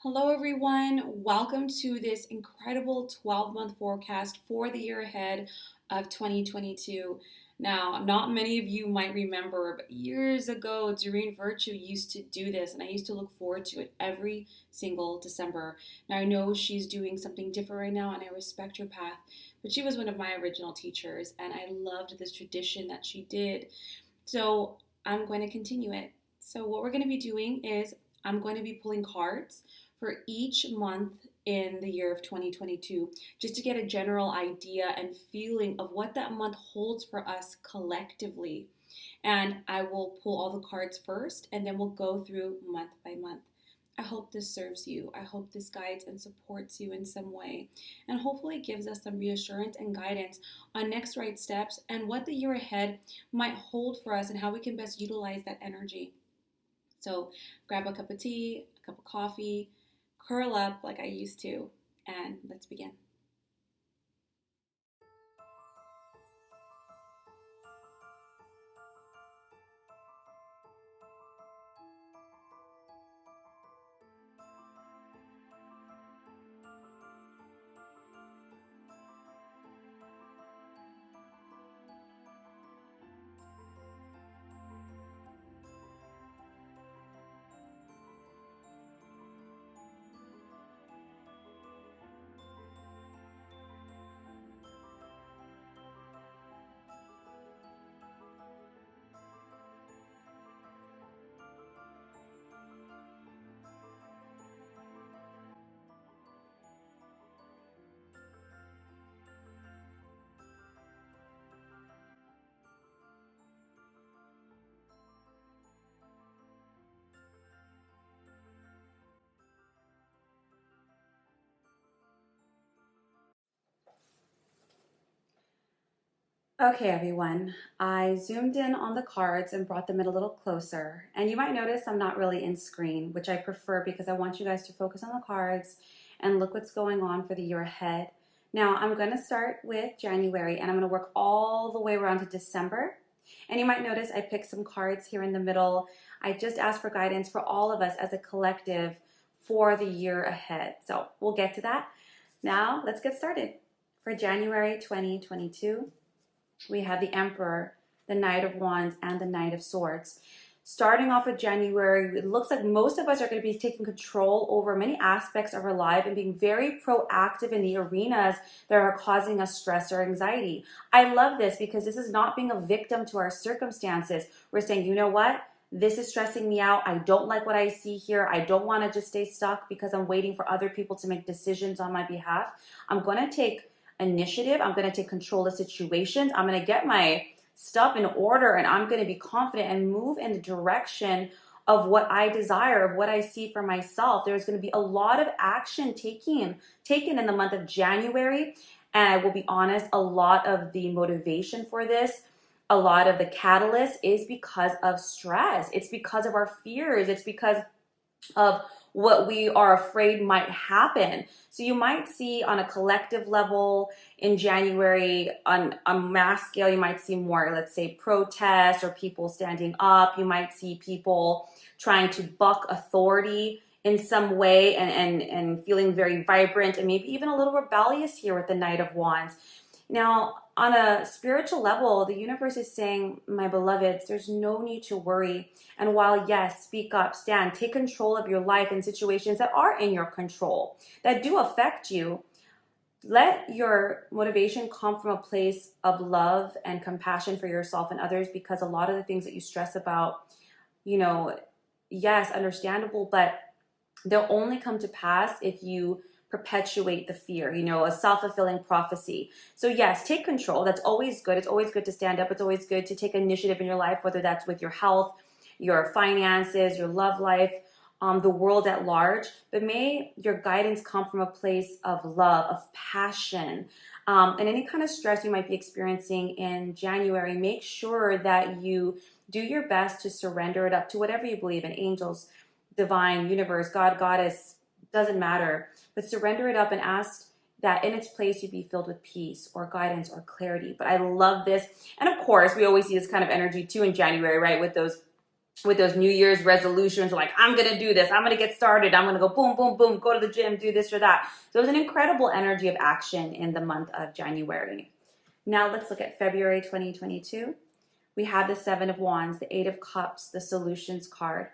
Hello, everyone. Welcome to this incredible 12-month forecast for the year ahead of 2022. Now, not many of you might remember, but years ago, Doreen Virtue used to do this, and I used to look forward to it every single December. Now, I know she's doing something different right now, and I respect her path, but she was one of my original teachers, and I loved this tradition that she did. So, I'm going to continue it. So, what we're going to be doing is I'm going to be pulling cards for each month in the year of 2022, just to get a general idea and feeling of what that month holds for us collectively. And I will pull all the cards first, and then we'll go through month by month. I hope this serves you. I hope this guides and supports you in some way, and hopefully gives us some reassurance and guidance on next right steps and what the year ahead might hold for us and how we can best utilize that energy. So grab a cup of tea, a cup of coffee, curl up like I used to, and let's begin. Okay, everyone, I zoomed in on the cards and brought them in a little closer. And you might notice I'm not really in screen, which I prefer because I want you guys to focus on the cards and look what's going on for the year ahead. Now, I'm going to start with January and I'm going to work all the way around to December. And you might notice I picked some cards here in the middle. I just asked for guidance for all of us as a collective for the year ahead. So we'll get to that. Now, let's get started. For January 2022, we have the Emperor, the Knight of Wands, and the Knight of Swords. Starting off with January, it looks like most of us are going to be taking control over many aspects of our life and being very proactive in the arenas that are causing us stress or anxiety. I love this because this is not being a victim to our circumstances. We're saying, you know what? This is stressing me out. I don't like what I see here. I don't want to just stay stuck because I'm waiting for other people to make decisions on my behalf. I'm going to take initiative. I'm going to take control of situations. I'm going to get my stuff in order and I'm going to be confident and move in the direction of what I desire, of what I see for myself. There's going to be a lot of action taken in the month of January. And I will be honest, a lot of the motivation for this, a lot of the catalyst is because of stress. It's because of our fears. It's because of what we are afraid might happen. So you might see on a collective level in January, on a mass scale, you might see more, let's say, protests or people standing up. You might see people trying to buck authority in some way and feeling very vibrant and maybe even a little rebellious here with the Knight of Wands. Now, on a spiritual level, the universe is saying, my beloveds, there's no need to worry. And while, yes, speak up, stand, take control of your life in situations that are in your control, that do affect you, let your motivation come from a place of love and compassion for yourself and others, because a lot of the things that you stress about, yes, understandable, but they'll only come to pass if you perpetuate the fear, a self-fulfilling prophecy. So yes, take control. That's always good. It's always good to stand up. It's always good to take initiative in your life, whether that's with your health, your finances, your love life, the world at large. But may your guidance come from a place of love, of passion, and any kind of stress you might be experiencing in January. Make sure that you do your best to surrender it up to whatever you believe in, angels, divine, universe, God, goddess, doesn't matter. But surrender it up and ask that in its place you be filled with peace or guidance or clarity. But I love this. And of course, we always see this kind of energy too in January, right? With those with those New Year's resolutions, like, I'm going to do this, I'm going to get started, I'm going to go boom, boom, boom, go to the gym, do this or that. So there's an incredible energy of action in the month of January. Now let's look at February 2022. We have the Seven of Wands, the Eight of Cups, the Solutions card.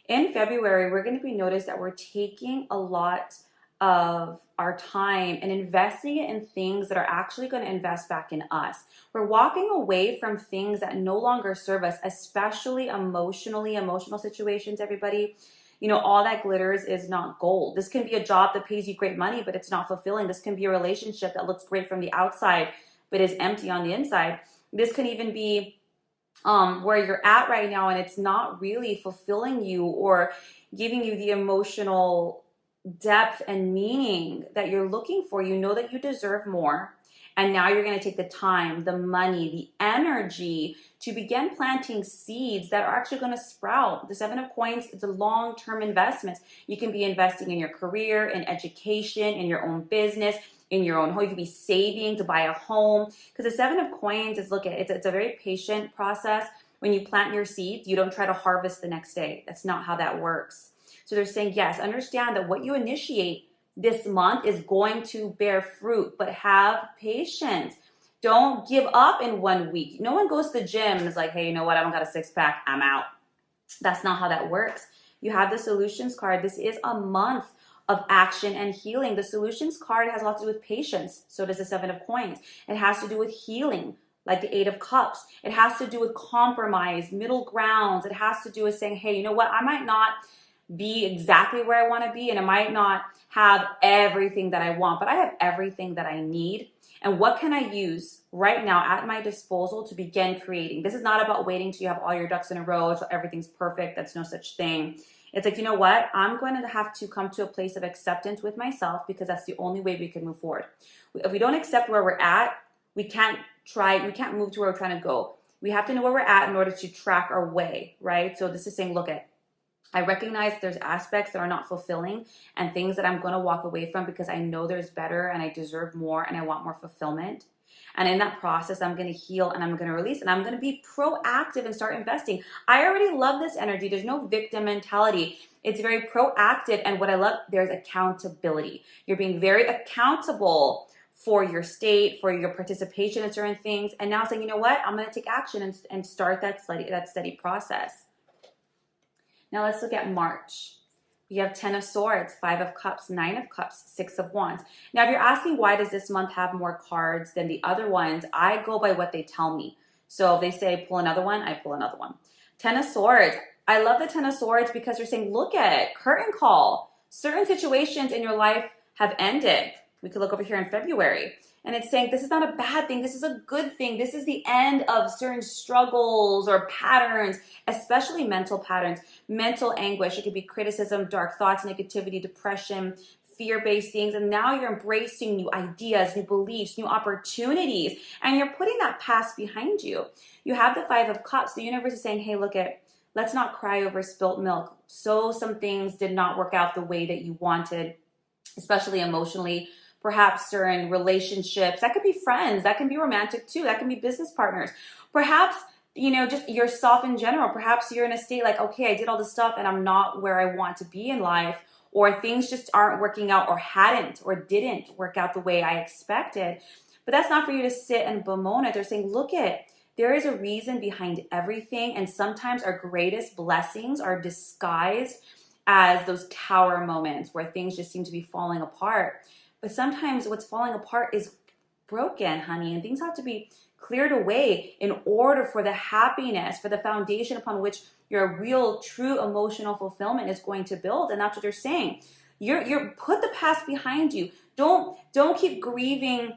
In February, we're going to be noticed that we're taking a lot of our time and investing it in things that are actually going to invest back in us. We're walking away from things that no longer serve us, especially emotional situations, everybody. You know, all that glitters is not gold. This can be a job that pays you great money, but it's not fulfilling. This can be a relationship that looks great from the outside, but is empty on the inside. This can even be where you're at right now and it's not really fulfilling you or giving you the emotional depth and meaning that you're looking for. You know that you deserve more. And now you're going to take the time, the money, the energy to begin planting seeds that are actually going to sprout. The Seven of Coins is a long-term investment. You can be investing in your career, in education, in your own business, in your own home. You could be saving to buy a home. Because the Seven of Coins is, it's a very patient process. When you plant your seeds, you don't try to harvest the next day. That's not how that works. So they're saying, yes, understand that what you initiate this month is going to bear fruit, but have patience. Don't give up in 1 week. No one goes to the gym and is like, hey, you know what? I don't got a six-pack. I'm out. That's not how that works. You have the Solutions card. This is a month of action and healing. The Solutions card has a lot to do with patience. So does the Seven of Coins. It has to do with healing, like the Eight of Cups. It has to do with compromise, middle grounds. It has to do with saying, hey, you know what? I might not be exactly where I want to be, and I might not have everything that I want, but I have everything that I need. And what can I use right now at my disposal to begin creating? This is not about waiting till you have all your ducks in a row, so everything's perfect. That's no such thing. It's like, you know what? I'm going to have to come to a place of acceptance with myself because that's the only way we can move forward. If we don't accept where we're at, we can't move to where we're trying to go. We have to know where we're at in order to track our way, right? So this is saying, look at, I recognize there's aspects that are not fulfilling and things that I'm going to walk away from because I know there's better and I deserve more and I want more fulfillment. And in that process, I'm going to heal and I'm going to release and I'm going to be proactive and start investing. I already love this energy. There's no victim mentality. It's very proactive. And what I love, there's accountability. You're being very accountable for your state, for your participation in certain things. And now saying, you know what, I'm going to take action and start that steady process. Now let's look at March. We have 10 of Swords, 5 of Cups, 9 of Cups, 6 of Wands. Now, if you're asking why does this month have more cards than the other ones, I go by what they tell me. So if they say pull another one, I pull another one. 10 of Swords. I love the 10 of Swords because they're saying, look at it, curtain call. Certain situations in your life have ended. We could look over here in February. And it's saying this is not a bad thing. This is a good thing. This is the end of certain struggles or patterns, especially mental patterns, mental anguish. It could be criticism, dark thoughts, negativity, depression, fear-based things. And now you're embracing new ideas, new beliefs, new opportunities, and you're putting that past behind you. You have the 5 of Cups. The universe is saying, hey, look at, let's not cry over spilt milk. So some things did not work out the way that you wanted, especially emotionally. Perhaps certain relationships, that could be friends, that can be romantic too, that can be business partners. Perhaps, you know, just yourself in general. Perhaps you're in a state like, okay, I did all this stuff and I'm not where I want to be in life, or things just aren't working out or hadn't or didn't work out the way I expected. But that's not for you to sit and bemoan it. They're saying, look at, there is a reason behind everything, and sometimes our greatest blessings are disguised as those tower moments where things just seem to be falling apart. But sometimes what's falling apart is broken, honey, and things have to be cleared away in order for the happiness, for the foundation upon which your real, true emotional fulfillment is going to build. And that's what they're saying. You're put the past behind you. Don't keep grieving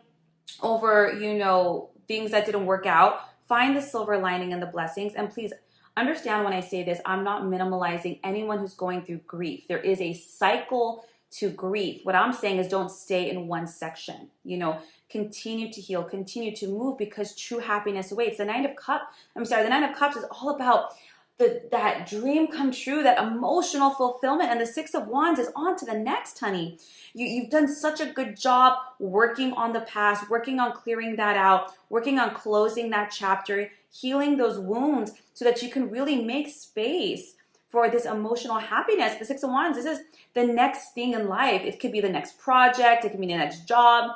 over, you know, things that didn't work out. Find the silver lining and the blessings. And please understand when I say this, I'm not minimalizing anyone who's going through grief. There is a cycle to grief. What I'm saying is don't stay in one section. You know, continue to heal, continue to move, because true happiness awaits. The Nine of Cups is all about that dream come true, that emotional fulfillment. And the Six of Wands is on to the next, honey. You've done such a good job working on the past, working on clearing that out, working on closing that chapter, healing those wounds so that you can really make space for this emotional happiness. The Six of Wands, this is the next thing in life. It could be the next project, it could be the next job,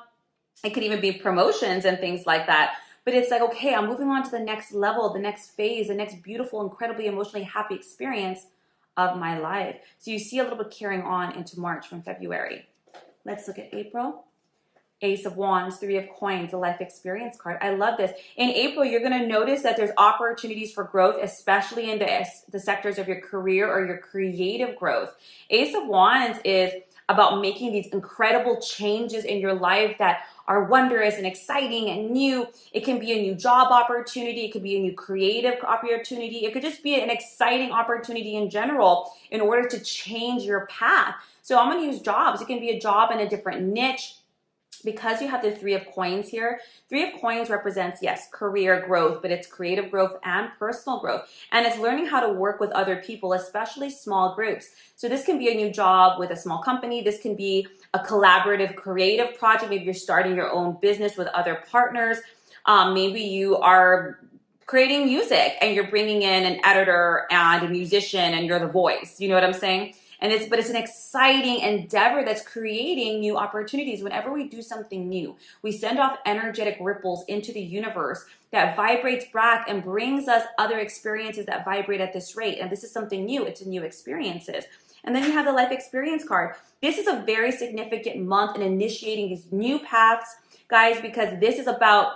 it could even be promotions and things like that. But it's like, okay, I'm moving on to the next level, the next phase, the next beautiful, incredibly emotionally happy experience of my life. So you see a little bit carrying on into March from February. Let's look at April. Ace of Wands, Three of Coins, the life experience card. I love this. In April, you're going to notice that there's opportunities for growth, especially in the sectors of your career or your creative growth. Ace of Wands is about making these incredible changes in your life that are wondrous and exciting and new. It can be a new job opportunity. It could be a new creative opportunity. It could just be an exciting opportunity in general in order to change your path. So I'm going to use jobs. It can be a job in a different niche. Because you have the Three of Coins here, Three of Coins represents, yes, career growth, but it's creative growth and personal growth. And it's learning how to work with other people, especially small groups. So this can be a new job with a small company. This can be a collaborative creative project. Maybe you're starting your own business with other partners. Maybe you are creating music and you're bringing in an editor and a musician and you're the voice. You know what I'm saying? But it's an exciting endeavor that's creating new opportunities. Whenever we do something new, we send off energetic ripples into the universe that vibrates back and brings us other experiences that vibrate at this rate. And this is something new. It's new experiences. And then you have the life experience card. This is a very significant month in initiating these new paths, guys, because this is about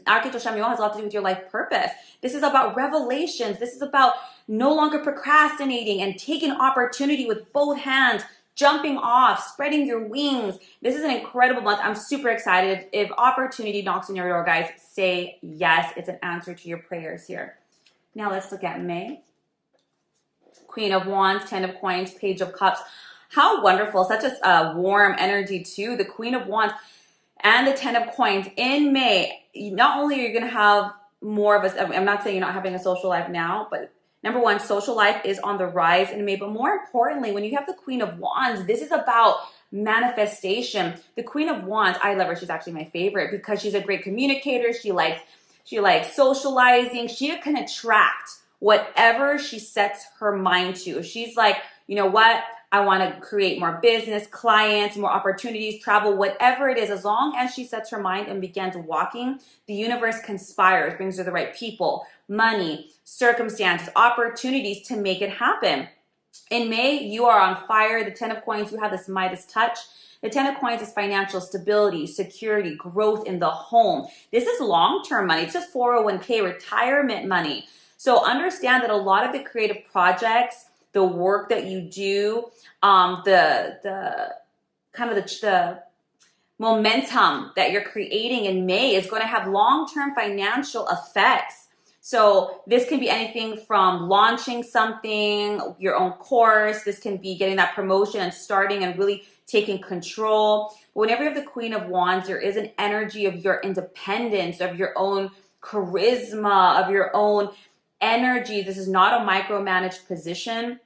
Archangel Chamuel has a lot to do with your life purpose. This is about revelations. This is about no longer procrastinating and taking opportunity with both hands, jumping off, spreading your wings. This is an incredible month. I'm super excited. If opportunity knocks on your door, guys, say yes. It's an answer to your prayers here. Now let's look at May. Queen of Wands, Ten of Coins, Page of Cups. How wonderful. Such a warm energy too. The Queen of Wands and the Ten of Coins in May. Not only are you going to have more of a, I'm not saying you're not having a social life now, but number one, social life is on the rise in May. But more importantly, when you have the Queen of Wands, this is about manifestation. The Queen of Wands, I love her. She's actually my favorite because she's a great communicator. She likes socializing. She can attract whatever she sets her mind to. She's like, you know what? I want to create more business, clients, more opportunities, travel, whatever it is. As long as she sets her mind and begins walking, the universe conspires, brings her the right people, money, circumstances, opportunities to make it happen. In May, you are on fire. The Ten of Coins, you have this Midas touch. The Ten of Coins is financial stability, security, growth in the home. This is long-term money. It's just 401k, retirement money. So understand that a lot of the creative projects, the work that you do, the momentum that you're creating in May is going to have long-term financial effects. So this can be anything from launching something, your own course. This can be getting that promotion and starting and really taking control. But whenever you have the Queen of Wands, there is an energy of your independence, of your own charisma, of your own energy. This is not a micromanaged position.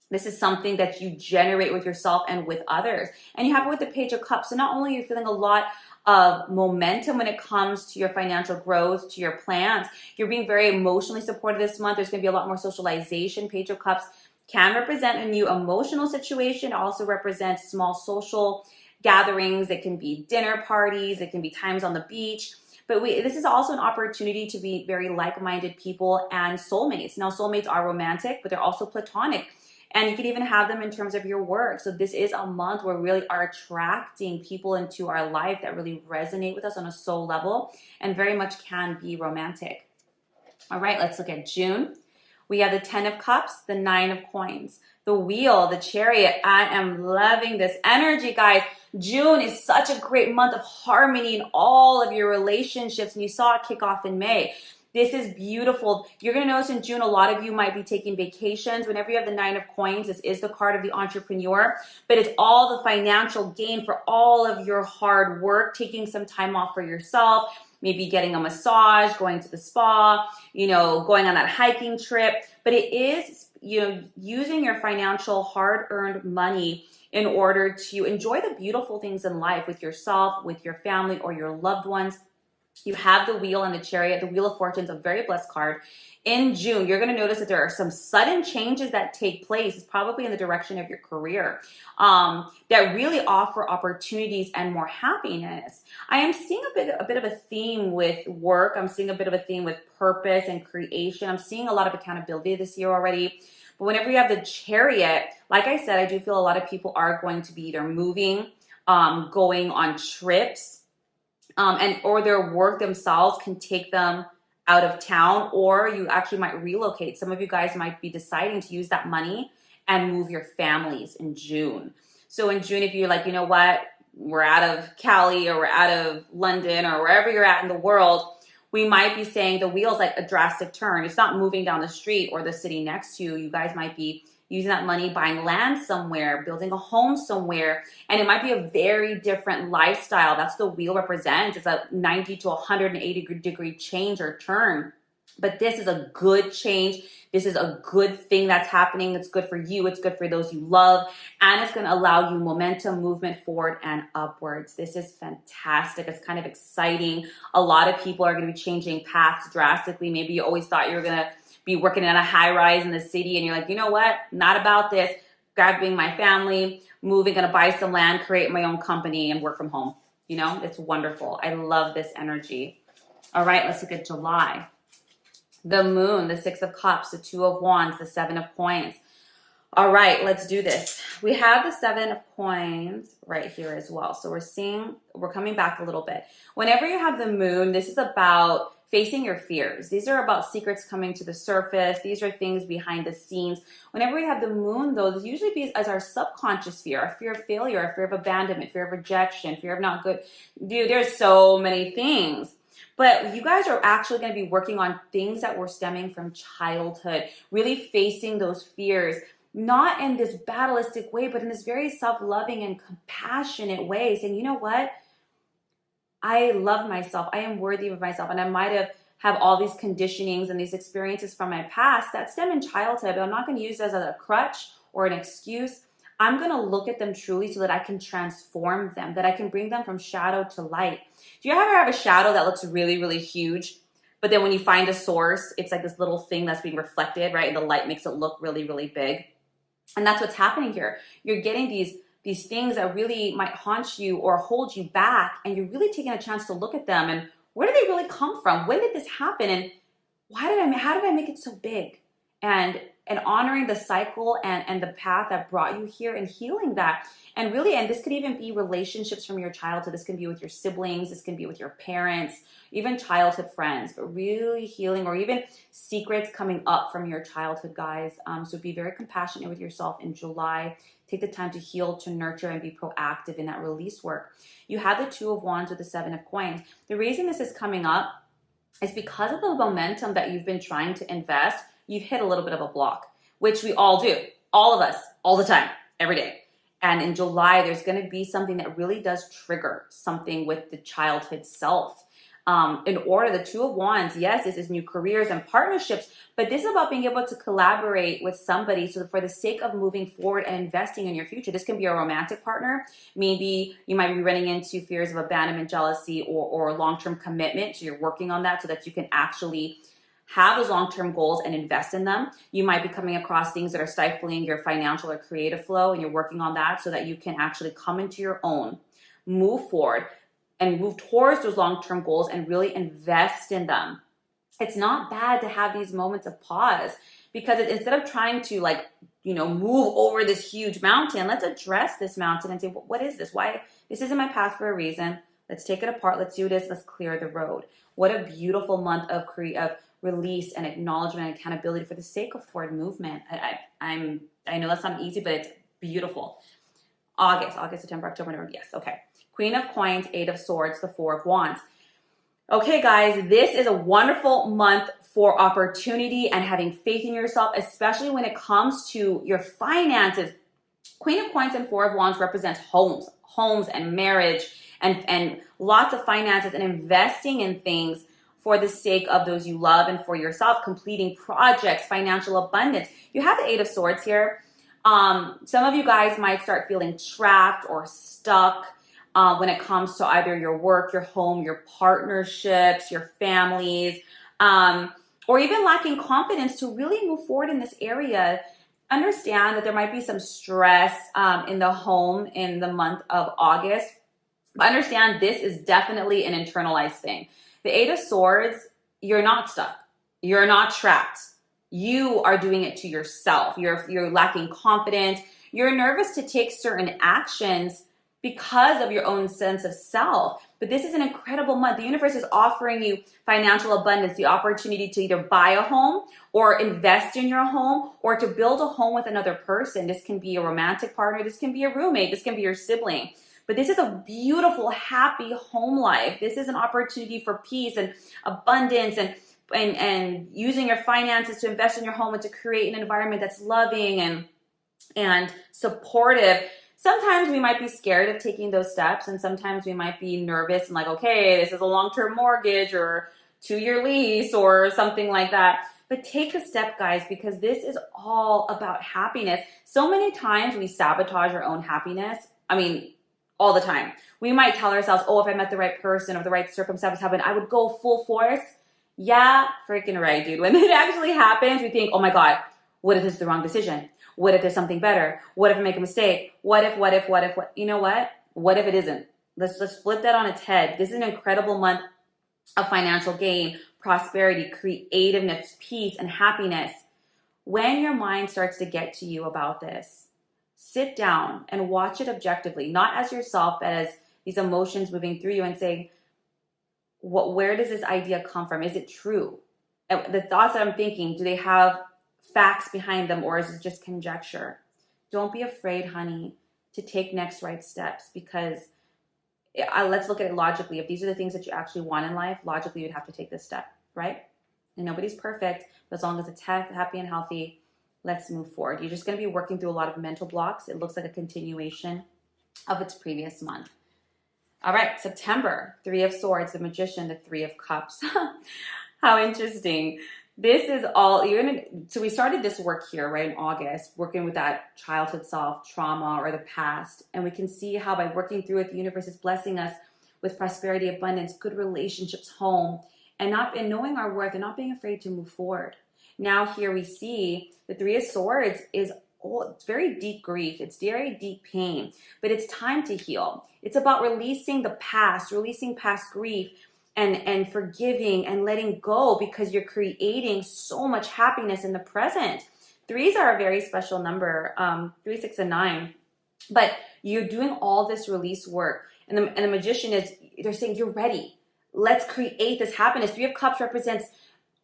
This is something that you generate with yourself and with others. And you have it with the Page of Cups. So not only are you feeling a lot of momentum when it comes to your financial growth, to your plans, you're being very emotionally supported this month. There's going to be a lot more socialization. Page of Cups can represent a new emotional situation. It also represents small social gatherings. It can be dinner parties. It can be times on the beach. But this is also an opportunity to be very like-minded people and soulmates. Now, soulmates are romantic, but they're also platonic. And you can even have them in terms of your work. So this is a month where we really are attracting people into our life that really resonate with us on a soul level and very much can be romantic. All right, let's look at June. We have the Ten of Cups, the Nine of Coins, the Wheel, the Chariot. I am loving this energy, guys. June is such a great month of harmony in all of your relationships, and you saw it kick off in May. This is beautiful. You're going to notice in June, a lot of you might be taking vacations. Whenever you have the Nine of Coins, this is the card of the entrepreneur, but it's all the financial gain for all of your hard work, taking some time off for yourself, maybe getting a massage, going to the spa, going on that hiking trip. But it is, using your financial hard-earned money in order to enjoy the beautiful things in life with yourself, with your family, or your loved ones. You have the Wheel and the Chariot. The Wheel of Fortune is a very blessed card. In June, you're going to notice that there are some sudden changes that take place. It's probably in the direction of your career that really offer opportunities and more happiness. I am seeing a bit of a theme with work. I'm seeing a bit of a theme with purpose and creation. I'm seeing a lot of accountability this year already. But whenever you have the Chariot, like I said, I do feel a lot of people are going to be either moving, going on trips, or their work themselves can take them out of town, or you actually might relocate. Some of you guys might be deciding to use that money and move your families in June. So in June, if you're like, you know what, we're out of Cali or we're out of London or wherever you're at in the world, we might be saying the wheel's like a drastic turn. It's not moving down the street or the city next to you. You guys might be using that money, buying land somewhere, building a home somewhere, and it might be a very different lifestyle. That's what the wheel represents. It's a 90 to 180 degree change or turn. But this is a good change. This is a good thing that's happening. It's good for you. It's good for those you love. And it's going to allow you momentum, movement forward and upwards. This is fantastic. It's kind of exciting. A lot of people are going to be changing paths drastically. Maybe you always thought you were going to be working in a high rise in the city and you're like, you know what? Not about this. Grabbing my family, moving, going to buy some land, create my own company and work from home. It's wonderful. I love this energy. All right, let's look at July. The Moon, the Six of Cups, the Two of Wands, the Seven of Coins. All right, let's do this. We have the Seven of Coins right here as well. So we're coming back a little bit. Whenever you have the Moon, this is about facing your fears. These are about secrets coming to the surface. These are things behind the scenes. Whenever we have the Moon, though, this usually be as our subconscious fear, our fear of failure, our fear of abandonment, fear of rejection, fear of not good. Dude, there's so many things. But you guys are actually going to be working on things that were stemming from childhood, really facing those fears, not in this battleistic way, but in this very self-loving and compassionate way, saying, you know what? I love myself. I am worthy of myself. And I might have all these conditionings and these experiences from my past that stem in childhood, but I'm not going to use this as a crutch or an excuse. I'm going to look at them truly so that I can transform them, that I can bring them from shadow to light. Do you ever have a shadow that looks really, really huge, but then when you find a source, it's like this little thing that's being reflected, right? And the light makes it look really, really big. And that's what's happening here. You're getting these things that really might haunt you or hold you back, and you're really taking a chance to look at them and where do they really come from? When did this happen? And how did I make it so big? And honoring the cycle and the path that brought you here and healing that. And really, and this could even be relationships from your childhood. This can be with your siblings. This can be with your parents, even childhood friends, but really healing, or even secrets coming up from your childhood, guys. So be very compassionate with yourself in July. Take the time to heal, to nurture, and be proactive in that release work. You have the Two of Wands with the Seven of Coins. The reason this is coming up is because of the momentum that you've been trying to invest. You've hit a little bit of a block, which we all do. All of us, all the time, every day. And in July, there's going to be something that really does trigger something with the childhood self. In order, the Two of Wands, yes, this is new careers and partnerships, but this is about being able to collaborate with somebody so that for the sake of moving forward and investing in your future. This can be a romantic partner. Maybe you might be running into fears of abandonment, jealousy, or long-term commitment. So you're working on that so that you can actually have those long-term goals and invest in them. You might be coming across things that are stifling your financial or creative flow, and you're working on that so that you can actually come into your own, move forward, and move towards those long-term goals and really invest in them. It's not bad to have these moments of pause, because instead of trying to move over this huge mountain, let's address this mountain and say, what is this? Why? This isn't my path for a reason. Let's take it apart. Let's do this. Let's clear the road. What a beautiful month of release and acknowledgement and accountability for the sake of forward movement. I know that's not easy, but it's beautiful. August, September, October, November. Yes, okay. Queen of Coins, Eight of Swords, the Four of Wands. Okay, guys, this is a wonderful month for opportunity and having faith in yourself, especially when it comes to your finances. Queen of Coins and Four of Wands represents homes and marriage and lots of finances and investing in things for the sake of those you love and for yourself, completing projects, financial abundance. You have the Eight of Swords here. Some of you guys might start feeling trapped or stuck when it comes to either your work, your home, your partnerships, your families, or even lacking confidence to really move forward in this area. Understand that there might be some stress in the home in the month of August. But understand this is definitely an internalized thing. The Eight of Swords, you're not stuck. You're not trapped. You are doing it to yourself. You're lacking confidence. You're nervous to take certain actions because of your own sense of self. But this is an incredible month. The universe is offering you financial abundance, the opportunity to either buy a home or invest in your home or to build a home with another person. This can be a romantic partner. This can be a roommate. This can be your sibling. But this is a beautiful, happy home life. This is an opportunity for peace and abundance and using your finances to invest in your home and to create an environment that's loving and supportive. Sometimes we might be scared of taking those steps, and sometimes we might be nervous and like, okay, this is a long-term mortgage or 2-year lease or something like that. But take the step, guys, because this is all about happiness. So many times we sabotage our own happiness. I mean, all the time. We might tell ourselves, oh, if I met the right person or the right circumstances happen, I would go full force. Yeah, freaking right, dude. When it actually happens, we think, oh my God, what if this is the wrong decision? What if there's something better? What if I make a mistake? What if? You know what? What if it isn't? Let's flip that on its head. This is an incredible month of financial gain, prosperity, creativeness, peace, and happiness. When your mind starts to get to you about this, sit down and watch it objectively, not as yourself, but as these emotions moving through you and saying, where does this idea come from? Is it true? The thoughts that I'm thinking, do they have facts behind them, or is it just conjecture? Don't be afraid, honey, to take next right steps, because let's look at it logically. If these are the things that you actually want in life, logically you'd have to take this step, right? And nobody's perfect, but as long as it's happy and healthy, let's move forward. You're just going to be working through a lot of mental blocks. It looks like a continuation of its previous month. All right, September, Three of Swords, the Magician, the Three of Cups. How interesting. This is all, so we started this work here, right, in August, working with that childhood self, trauma, or the past. And we can see how by working through it, the universe is blessing us with prosperity, abundance, good relationships, home, and knowing our worth and not being afraid to move forward. Now here we see the Three of Swords is it's very deep grief. It's very deep pain, but it's time to heal. It's about releasing the past, releasing past grief, and forgiving and letting go, because you're creating so much happiness in the present. Threes are a very special number, 3, 6, and 9. But you're doing all this release work. And the Magician they're saying, you're ready. Let's create this happiness. Three of Cups represents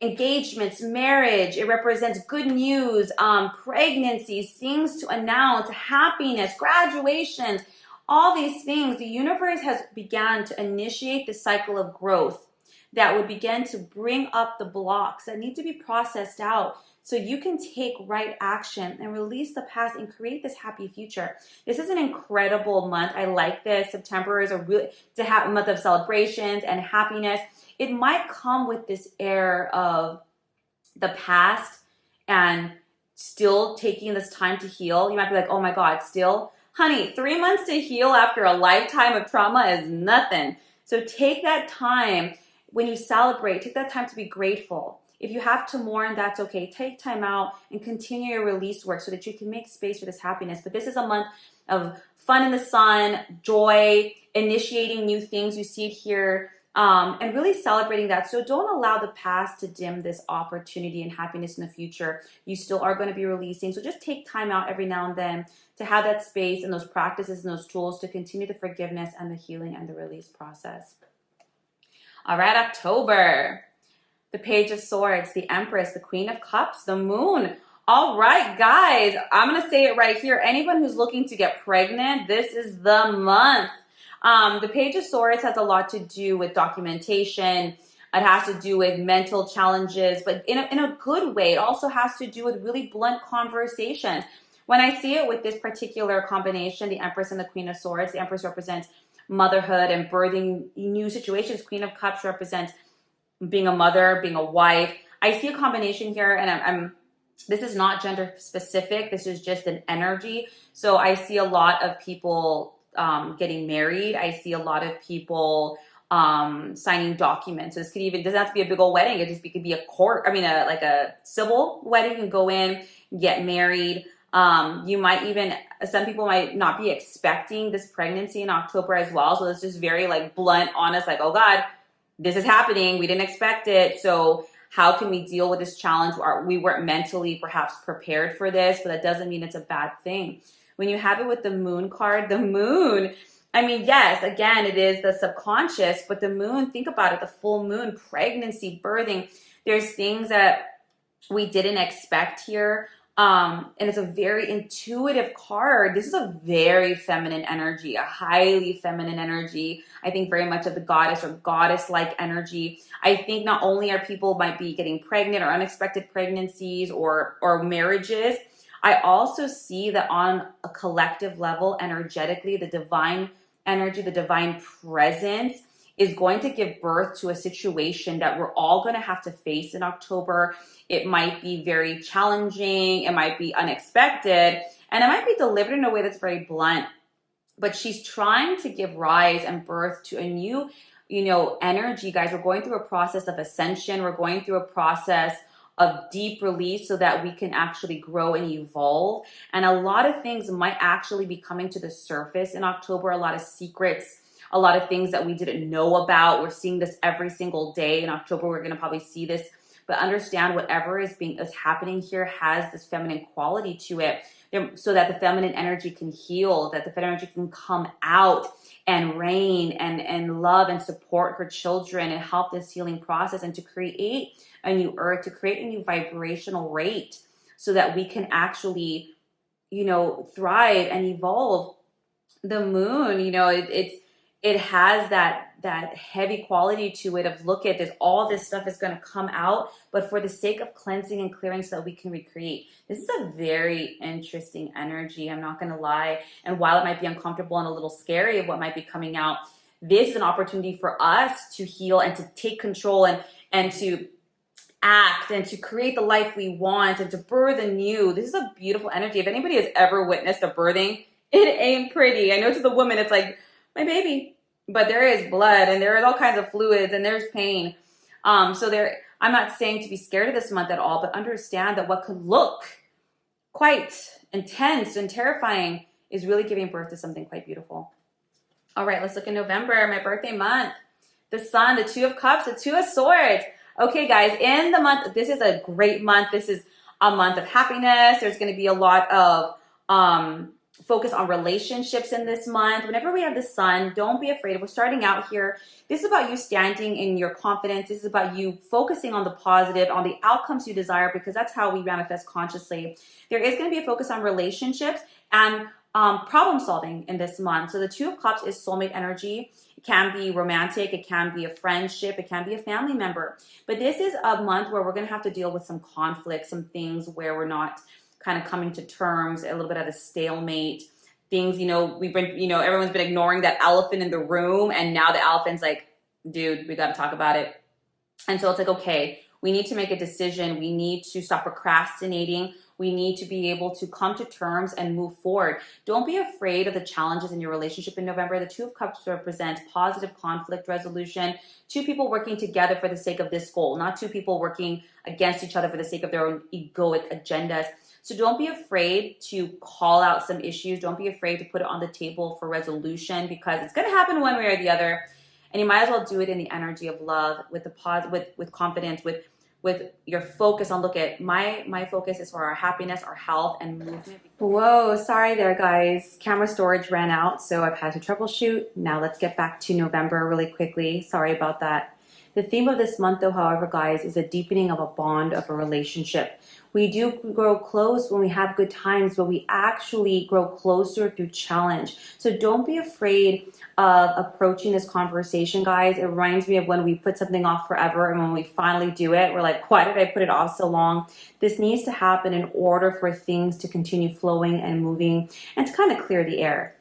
engagements, marriage. It represents good news, pregnancies, things to announce, happiness, graduations, all these things. The universe has begun to initiate the cycle of growth that would begin to bring up the blocks that need to be processed out so you can take right action and release the past and create this happy future. This is an incredible month. I like this. September is a month of celebrations and happiness. It might come with this air of the past and still taking this time to heal. You might be like, oh my God, still? Honey, 3 months to heal after a lifetime of trauma is nothing. So take that time when you celebrate. Take that time to be grateful. If you have to mourn, that's okay. Take time out and continue your release work so that you can make space for this happiness. But this is a month of fun in the sun, joy, initiating new things. You see it here. And really celebrating that. So don't allow the past to dim this opportunity and happiness in the future. You still are going to be releasing. So just take time out every now and then to have that space and those practices and those tools to continue the forgiveness and the healing and the release process. All right, October. The Page of Swords, the Empress, the Queen of Cups, the Moon. All right, guys, I'm going to say it right here. Anyone who's looking to get pregnant, this is the month. The Page of Swords has a lot to do with documentation. It has to do with mental challenges, but in a good way. It also has to do with really blunt conversations. When I see it with this particular combination, the Empress and the Queen of Swords, the Empress represents motherhood and birthing new situations. Queen of Cups represents being a mother, being a wife. I see a combination here, and this is not gender specific. This is just an energy. So I see a lot of people getting married. I see a lot of people signing documents. So this could even, doesn't have to be a big old wedding. It could be a court, like a civil wedding. You can go in, get married. You might even, some people might not be expecting this pregnancy in October as well. So it's just very like blunt, honest, like, oh God, this is happening. We didn't expect it. So how can we deal with this challenge? We weren't mentally perhaps prepared for this, but that doesn't mean it's a bad thing. When you have it with the moon card, the moon, I mean, yes, again, it is the subconscious, but the moon, think about it, the full moon, pregnancy, birthing, there's things that we didn't expect here. And it's a very intuitive card. This is a very feminine energy, a highly feminine energy. I think very much of the goddess or goddess-like energy. I think not only are people might be getting pregnant or unexpected pregnancies or marriages, I also see that on a collective level, energetically, the divine energy, the divine presence is going to give birth to a situation that we're all going to have to face in October. It might be very challenging. It might be unexpected. And it might be delivered in a way that's very blunt. But she's trying to give rise and birth to a new, energy. Guys, we're going through a process of ascension. We're going through a process of deep release so that we can actually grow and evolve. And a lot of things might actually be coming to the surface in October. A lot of secrets, a lot of things that we didn't know about. We're seeing this every single day. In October, we're going to probably see this. But understand whatever is happening here has this feminine quality to it, so that the feminine energy can heal, that the feminine energy can come out and reign and love and support her children and help this healing process, and to create a new earth, to create a new vibrational rate so that we can actually, thrive and evolve. The moon, it has that heavy quality to it of, look at this, all this stuff is going to come out, but for the sake of cleansing and clearing so that we can recreate. This is a very interesting energy, I'm not going to lie. And while it might be uncomfortable and a little scary of what might be coming out, this is an opportunity for us to heal and to take control and to act and to create the life we want and to birth anew. This is a beautiful energy. If anybody has ever witnessed a birthing, it ain't pretty. I know to the woman, it's like, my baby, but there is blood and there is all kinds of fluids and there's pain. I'm not saying to be scared of this month at all, but understand that what could look quite intense and terrifying is really giving birth to something quite beautiful. All right, let's look in November, my birthday month. The Sun, the Two of Cups, the Two of Swords. Okay, guys, in the month, this is a great month. This is a month of happiness. There's going to be a lot of focus on relationships in this month. Whenever we have the Sun, don't be afraid. We're starting out here. This is about you standing in your confidence. This is about you focusing on the positive, on the outcomes you desire, because that's how we manifest consciously. There is going to be a focus on relationships and problem solving in this month. So the Two of Cups is soulmate energy. It can be romantic. It can be a friendship. It can be a family member. But this is a month where we're going to have to deal with some conflict, some things where we're not kind of coming to terms, a little bit at a stalemate. Things, we've been, everyone's been ignoring that elephant in the room, and now the elephant's like, dude, we got to talk about it. And so it's like, okay, we need to make a decision. We need to stop procrastinating. We need to be able to come to terms and move forward. Don't be afraid of the challenges in your relationship in November. The Two of Cups represents positive conflict resolution. Two people working together for the sake of this goal, not two people working against each other for the sake of their own egoic agendas. So don't be afraid to call out some issues. Don't be afraid to put it on the table for resolution, because it's going to happen one way or the other. And you might as well do it in the energy of love, with the with confidence, with your focus on, look at my focus is for our happiness, our health, and movement. Whoa, sorry there, guys. Camera storage ran out, so I've had to troubleshoot. Now let's get back to November really quickly. Sorry about that. The theme of this month, though, however, guys, is a deepening of a bond, of a relationship. We do grow close when we have good times, but we actually grow closer through challenge. So don't be afraid of approaching this conversation, guys. It reminds me of when we put something off forever, and when we finally do it, we're like, why did I put it off so long? This needs to happen in order for things to continue flowing and moving and to kind of clear the air.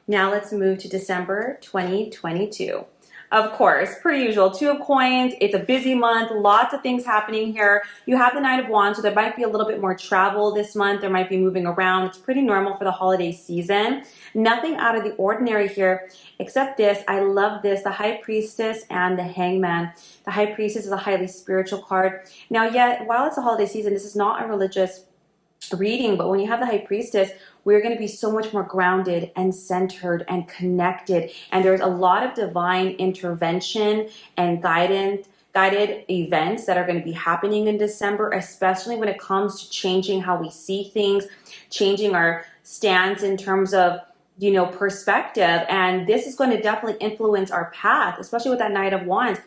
Now let's move to December 2022. Of course, per usual, Two of Coins. It's a busy month, lots of things happening here. You have the Knight of Wands, so there might be a little bit more travel this month. There might be moving around. It's pretty normal for the holiday season. Nothing out of the ordinary here, except this. I love this, the High Priestess and the Hangman. The High Priestess is a highly spiritual card. Now, yet, while it's a holiday season, this is not a religious reading, but when you have the High Priestess, we're going to be so much more grounded and centered and connected, and there's a lot of divine intervention and guided events that are going to be happening in December, especially when it comes to changing how we see things, changing our stance in terms of perspective. And this is going to definitely influence our path, especially with that Knight of Wands.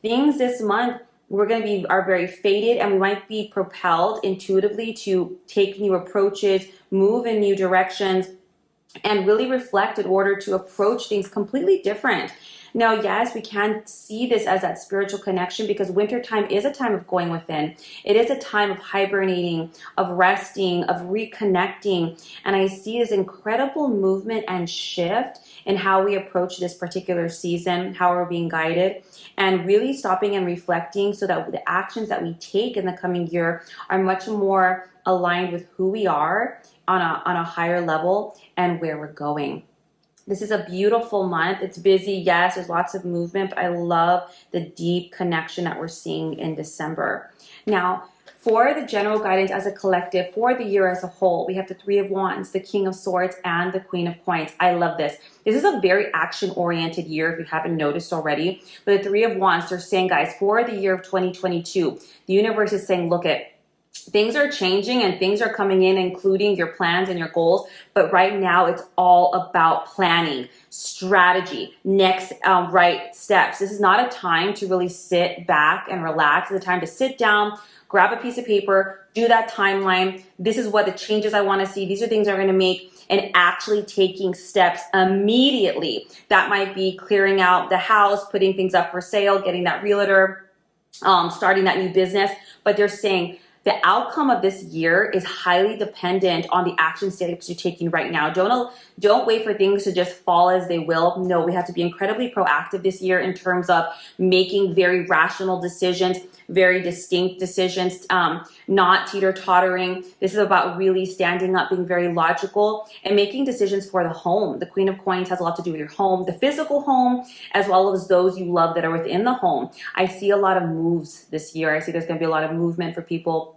Things this month are very fated, and we might be propelled intuitively to take new approaches, move in new directions, and really reflect in order to approach things completely different. Now, yes, we can see this as that spiritual connection, because wintertime is a time of going within. It is a time of hibernating, of resting, of reconnecting. And I see this incredible movement and shift in how we approach this particular season, how we're being guided, and really stopping and reflecting so that the actions that we take in the coming year are much more aligned with who we are on a higher level and where we're going. This is a beautiful month. It's busy. Yes, there's lots of movement, but I love the deep connection that we're seeing in December. Now, for the general guidance as a collective, for the year as a whole, we have the Three of Wands, the King of Swords, and the Queen of Coins. I love this. This is a very action-oriented year, if you haven't noticed already. But the Three of Wands, they're saying, guys, for the year of 2022, the universe is saying, look at, things are changing and things are coming in, including your plans and your goals. But right now, it's all about planning, strategy, next right steps. This is not a time to really sit back and relax. It's a time to sit down, grab a piece of paper, do that timeline. This is what the changes I want to see. These are things I'm going to make, and actually taking steps immediately. That might be clearing out the house, putting things up for sale, getting that realtor, starting that new business. But they're saying, the outcome of this year is highly dependent on the action steps you're taking right now. Don't wait for things to just fall as they will. No, we have to be incredibly proactive this year in terms of making very rational decisions, very distinct decisions, not teeter-tottering. This is about really standing up, being very logical, and making decisions for the home. The Queen of Coins has a lot to do with your home, the physical home, as well as those you love that are within the home. I see a lot of moves this year. I see there's going to be a lot of movement for people.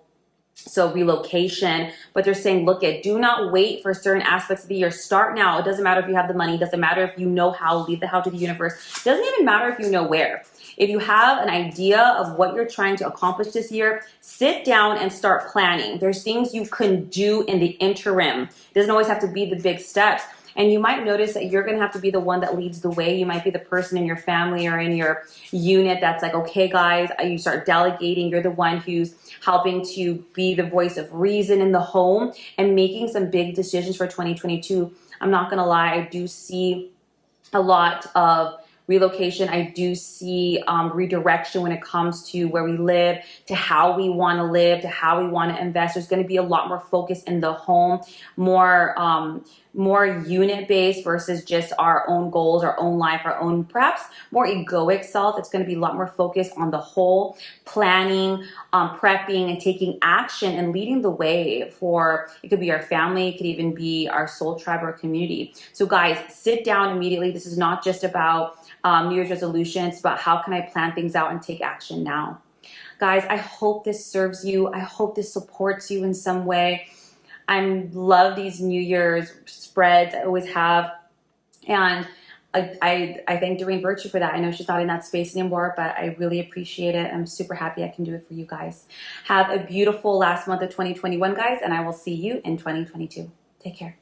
So relocation, but they're saying, look, do not wait for certain aspects of the year. Start now. It doesn't matter if you have the money. It doesn't matter if you know how. Leave the how to the universe. It doesn't even matter if you know where. If you have an idea of what you're trying to accomplish this year, sit down and start planning. There's things you can do in the interim. It doesn't always have to be the big steps. And you might notice that you're going to have to be the one that leads the way. You might be the person in your family or in your unit that's like, okay, guys, you start delegating. You're the one who's helping to be the voice of reason in the home and making some big decisions for 2022. I'm not going to lie. I do see a lot of relocation. I do see redirection when it comes to where we live, to how we want to live, to how we want to invest. There's going to be a lot more focus in the home, more unit-based versus just our own goals, our own life, our own perhaps more egoic self. It's going to be a lot more focused on the whole, planning, prepping, and taking action and leading the way for, it could be our family, it could even be our soul tribe or community. So guys, sit down immediately. This is not just about New Year's resolutions, but how can I plan things out and take action now? Guys, I hope this serves you. I hope this supports you in some way. I love these New Year's spreads I always have. And I thank Doreen Virtue for that. I know she's not in that space anymore, but I really appreciate it. I'm super happy I can do it for you guys. Have a beautiful last month of 2021, guys, and I will see you in 2022. Take care.